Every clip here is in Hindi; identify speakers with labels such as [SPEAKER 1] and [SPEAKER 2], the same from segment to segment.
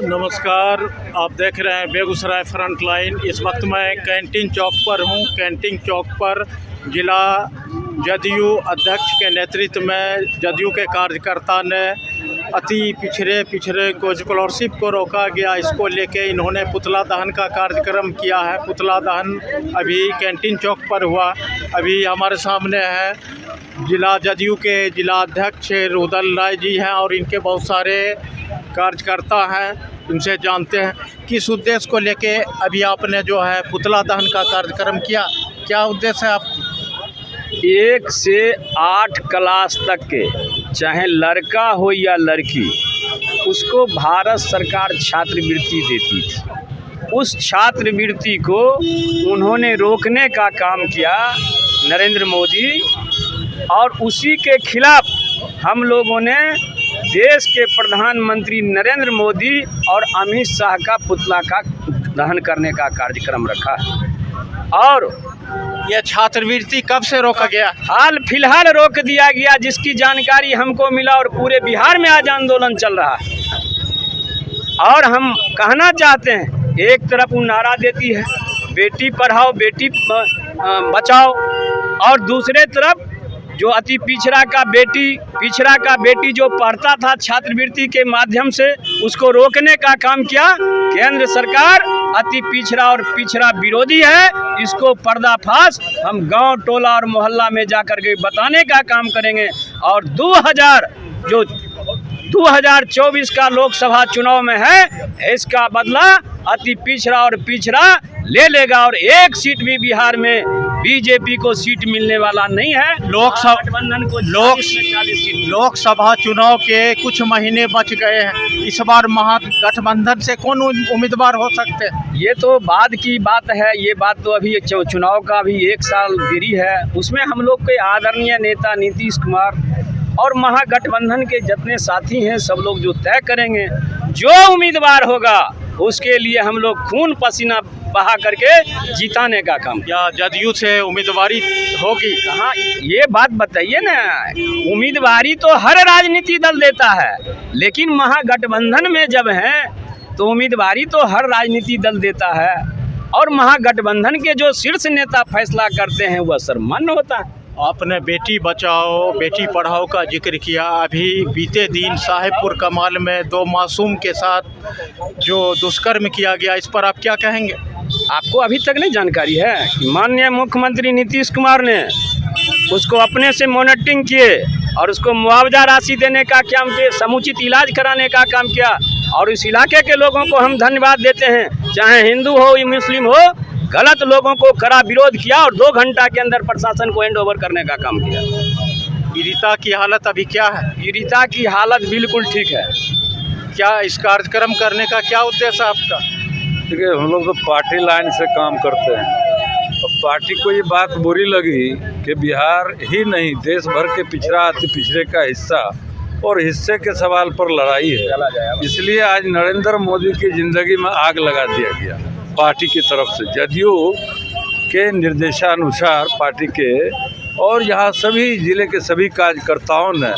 [SPEAKER 1] नमस्कार, आप देख रहे हैं बेगूसराय फ्रंट लाइन। इस वक्त मैं कैंटीन चौक पर हूं। कैंटीन चौक पर जिला जदयू अध्यक्ष के नेतृत्व में जदयू के कार्यकर्ता ने अति पिछड़े को स्कॉलरशिप को रोका गया, इसको लेके इन्होंने पुतला दहन का कार्यक्रम किया है। पुतला दहन अभी कैंटीन चौक पर हुआ। अभी हमारे सामने है जिला जदयू के जिला अध्यक्ष रुदल राय जी हैं और इनके बहुत सारे कार्यकर्ता हैं। इनसे जानते हैं किस उद्देश्य को लेके अभी आपने जो है पुतला दहन का कार्यक्रम किया, क्या उद्देश्य है आप?
[SPEAKER 2] 1 से 8 क्लास तक के चाहे लड़का हो या लड़की, उसको भारत सरकार छात्रवृत्ति देती थी। उस छात्रवृत्ति को उन्होंने रोकने का काम किया नरेंद्र मोदी, और उसी के खिलाफ हम लोगों ने देश के प्रधानमंत्री नरेंद्र मोदी और अमित शाह का पुतला का दहन करने का कार्यक्रम रखा है। और
[SPEAKER 1] यह छात्रवृत्ति कब से रोका गया?
[SPEAKER 2] हाल फिलहाल रोक दिया गया, जिसकी जानकारी हमको मिला, और पूरे बिहार में आज आंदोलन चल रहा है। और हम कहना चाहते हैं, एक तरफ वो नारा देती है बेटी पढ़ाओ बेटी बचाओ, और दूसरे तरफ जो अति पिछड़ा का बेटी जो पढ़ता था छात्रवृत्ति के माध्यम से, उसको रोकने का काम किया। केंद्र सरकार अति पिछड़ा और पिछड़ा विरोधी है। इसको पर्दाफाश हम गांव टोला और मोहल्ला में जाकर के बताने का काम करेंगे। और 2024 का लोकसभा चुनाव में है, इसका बदला अति पिछड़ा और पिछड़ा ले लेगा। और एक सीट भी बिहार में बीजेपी को सीट मिलने वाला नहीं है।
[SPEAKER 1] लोकसभा चुनाव के कुछ महीने बच गए हैं। इस बार महागठबंधन से कौन उम्मीदवार हो सकते हैं?
[SPEAKER 2] ये तो बाद की बात है। ये बात तो अभी चुनाव का भी 1 साल देरी है। उसमें हम लोग के आदरणीय नेता नीतीश कुमार और महागठबंधन के जितने साथी हैं, सब लोग जो तय करेंगे, जो उम्मीदवार होगा उसके लिए हम लोग खून पसीना बहा करके जिताने का काम।
[SPEAKER 1] या जदयू से उम्मीदवारी होगी?
[SPEAKER 2] कहाँ, ये बात बताइए ना। उम्मीदवारी तो हर राजनीति दल देता है, लेकिन महागठबंधन में जब हैं तो उम्मीदवारी तो हर राजनीति दल देता है। और महागठबंधन के जो शीर्ष नेता फैसला करते हैं वह सर्वमान्य होता है।
[SPEAKER 1] आपने बेटी बचाओ बेटी पढ़ाओ का जिक्र किया। अभी बीते दिन साहेबपुर कमाल में 2 मासूम के साथ जो दुष्कर्म किया गया, इस पर आप क्या कहेंगे?
[SPEAKER 2] आपको अभी तक नहीं जानकारी है कि माननीय मुख्यमंत्री नीतीश कुमार ने उसको अपने से मॉनिटरिंग किए और उसको मुआवजा राशि देने का काम किया, समुचित इलाज कराने का काम किया। और इस इलाके के लोगों को हम धन्यवाद देते हैं, चाहे हिंदू हो या मुस्लिम हो, गलत लोगों को कड़ा विरोध किया और 2 घंटा के अंदर प्रशासन को हैंड ओवर करने का काम किया।
[SPEAKER 1] पीड़िता की हालत अभी क्या है?
[SPEAKER 2] पीड़िता की हालत बिल्कुल ठीक है।
[SPEAKER 1] क्या इस कार्यक्रम करने का क्या उद्देश्य है आपका?
[SPEAKER 3] देखिए, हम लोग तो पार्टी लाइन से काम करते हैं, और पार्टी को ये बात बुरी लगी कि बिहार ही नहीं देश भर के पिछड़ा अति पिछड़े का हिस्सा और हिस्से के सवाल पर लड़ाई है। इसलिए आज नरेंद्र मोदी की ज़िंदगी में आग लगा दिया गया पार्टी की तरफ से। जदयू के निर्देशानुसार पार्टी के और यहाँ सभी जिले के सभी कार्यकर्ताओं ने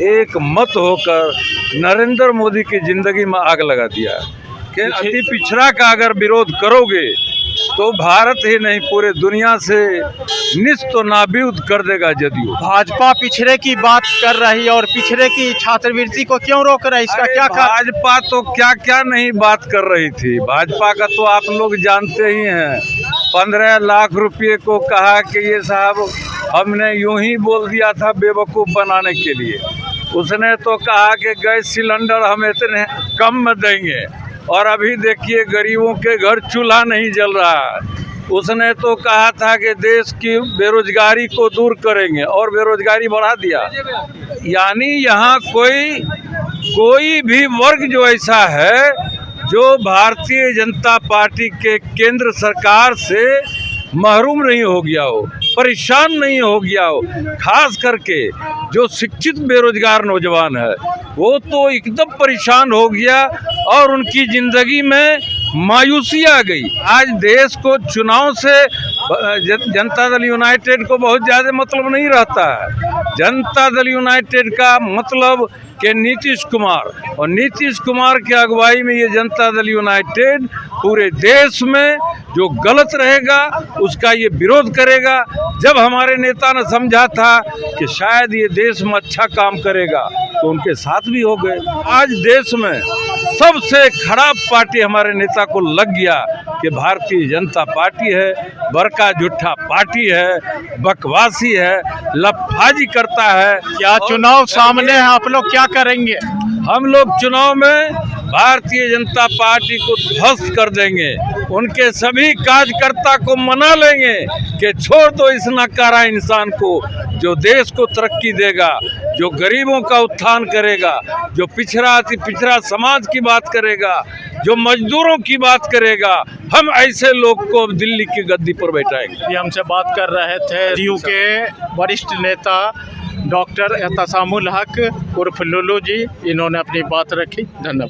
[SPEAKER 3] एक मत होकर नरेंद्र मोदी की ज़िंदगी में आग लगा दिया कि अति पिछड़ा का अगर विरोध करोगे तो भारत ही नहीं पूरे दुनिया से निस्त नाबूद कर देगा जदयू।
[SPEAKER 1] भाजपा पिछड़े की बात कर रही है और पिछड़े की छात्रवृत्ति को क्यों रोक रहा है, इसका क्या कारण?
[SPEAKER 3] भाजपा तो क्या क्या नहीं बात कर रही थी। भाजपा का तो आप लोग जानते ही हैं, 15 लाख रुपए को कहा कि ये साहब हमने यूं ही बोल दिया था बेवकूफ़ बनाने के लिए। उसने तो कहा कि गैस सिलेंडर हम इतने कम में देंगे, और अभी देखिए गरीबों के घर चूल्हा नहीं जल रहा है। उसने तो कहा था कि देश की बेरोजगारी को दूर करेंगे और बेरोजगारी बढ़ा दिया। यानी यहाँ कोई भी वर्ग जो ऐसा है जो भारतीय जनता पार्टी के केंद्र सरकार से महरूम नहीं हो गया हो, परेशान नहीं हो गया हो। खास करके जो शिक्षित बेरोजगार नौजवान है वो तो एकदम परेशान हो गया और उनकी ज़िंदगी में मायूसी आ गई। आज देश को चुनाव से जनता दल यूनाइटेड को बहुत ज़्यादा मतलब नहीं रहता है। जनता दल यूनाइटेड का मतलब कि नीतीश कुमार, और नीतीश कुमार की अगुवाई में ये जनता दल यूनाइटेड पूरे देश में जो गलत रहेगा उसका ये विरोध करेगा। जब हमारे नेता ने समझा था कि शायद ये देश में अच्छा काम करेगा तो उनके साथ भी हो गए। आज देश में सबसे खराब पार्टी हमारे नेता को लग गया कि भारतीय जनता पार्टी है, बड़का झूठा पार्टी है, बकवासी है, लफाजी करता है।
[SPEAKER 1] क्या चुनाव सामने है, आप लोग क्या करेंगे?
[SPEAKER 3] हम लोग चुनाव में भारतीय जनता पार्टी को ध्वस्त कर देंगे, उनके सभी कार्यकर्ता को मना लेंगे कि छोड़ दो इस नकारा इंसान को जो देश को तरक्की देगा, जो गरीबों का उत्थान करेगा, जो पिछड़ा समाज की बात करेगा, जो मजदूरों की बात करेगा। हम ऐसे लोग को दिल्ली की गद्दी पर बैठाएंगे।
[SPEAKER 1] ये हमसे बात कर रहे थे जदयू के वरिष्ठ नेता डॉक्टर एहतसामुल हक उर्फ लुलू जी। इन्होंने अपनी बात रखी। धन्यवाद।